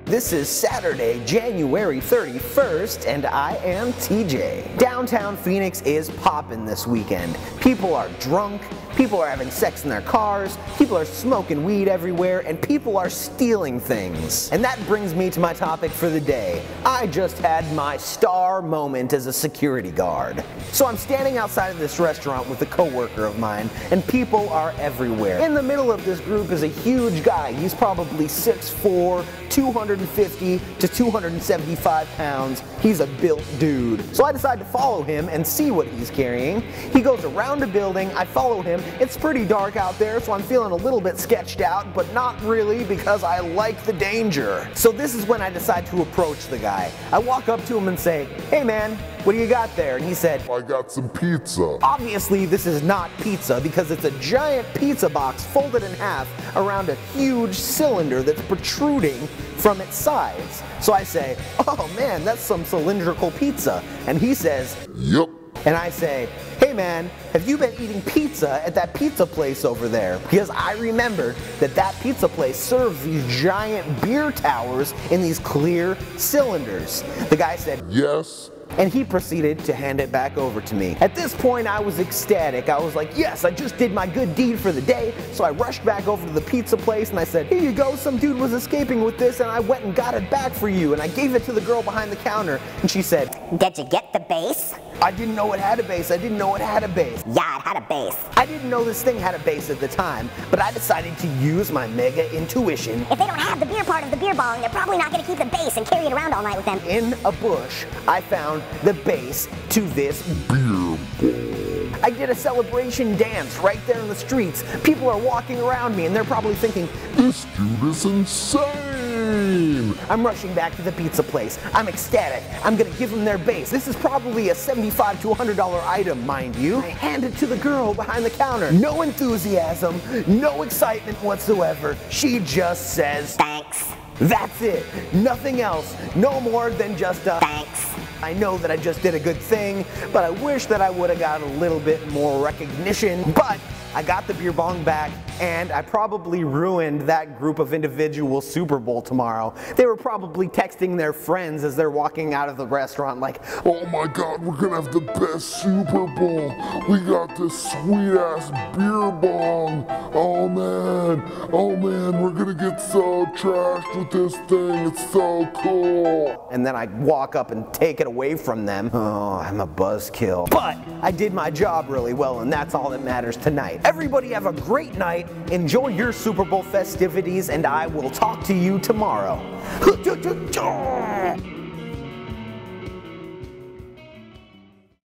This is Saturday, January 31st, and I am TJ. Downtown Phoenix is poppin' this weekend. People are drunk, people are having sex in their cars, people are smoking weed everywhere, and people are stealing things. And that brings me to my topic for the day. I just had my star moment as a security guard. So I'm standing outside of this restaurant with a coworker of mine, and people are everywhere. In the middle of this group is a huge guy. He's probably 6'4", 250 to 275 pounds. He's a built dude. So I decide to follow him and see what he's carrying. He goes around a building, I follow him. It's pretty dark out there, so I'm feeling a little bit sketched out, but not really because I like the danger. So this is when I decide to approach the guy. I walk up to him and say, "Hey man, what do you got there?" And he said, "I got some pizza." Obviously this is not pizza because it's a giant pizza box folded in half around a huge cylinder that's protruding from its sides. So I say, "Oh man, that's some cylindrical pizza." And he says, "Yep." And I say, "Hey man, have you been eating pizza at that pizza place over there?" Because I remembered that that pizza place serves these giant beer towers in these clear cylinders. The guy said, "Yes." And he proceeded to hand it back over to me. At this point I was ecstatic. I was like, yes, I just did my good deed for the day. So I rushed back over to the pizza place and I said, "Here you go, some dude was escaping with this and I went and got it back for you." And I gave it to the girl behind the counter and she said, "Did you get the base?" "I didn't know it had a base. I didn't know it had a base." Yeah, it had a base. I didn't know this thing had a base at the time, but I decided to use my mega intuition. If they don't have the beer part of the beer bong, they're probably not going to keep the base and carry it around all night with them. In a bush, I found the base to this beer bong. I did a celebration dance right there in the streets. People are walking around me and they're probably thinking, "This dude is insane." I'm rushing back to the pizza place. I'm ecstatic. I'm gonna give them their base. This is probably a $75 to $100 item, mind you. I hand it to the girl behind the counter. No enthusiasm, no excitement whatsoever. She just says, "Thanks." That's it. Nothing else. No more than just a "Thanks." I know that I just did a good thing, but I wish that I would have got a little bit more recognition. But I got the beer bong back, and I probably ruined that group of individuals' Super Bowl tomorrow. They were probably texting their friends as they're walking out of the restaurant like, "Oh my God, we're gonna have the best Super Bowl. We got this sweet ass beer bong. Oh man, we're gonna get so trashed with this thing. It's so cool." And then I walk up and take it away from them. Oh, I'm a buzzkill. But I did my job really well, and that's all that matters tonight. Everybody have a great night, enjoy your Super Bowl festivities, and I will talk to you tomorrow.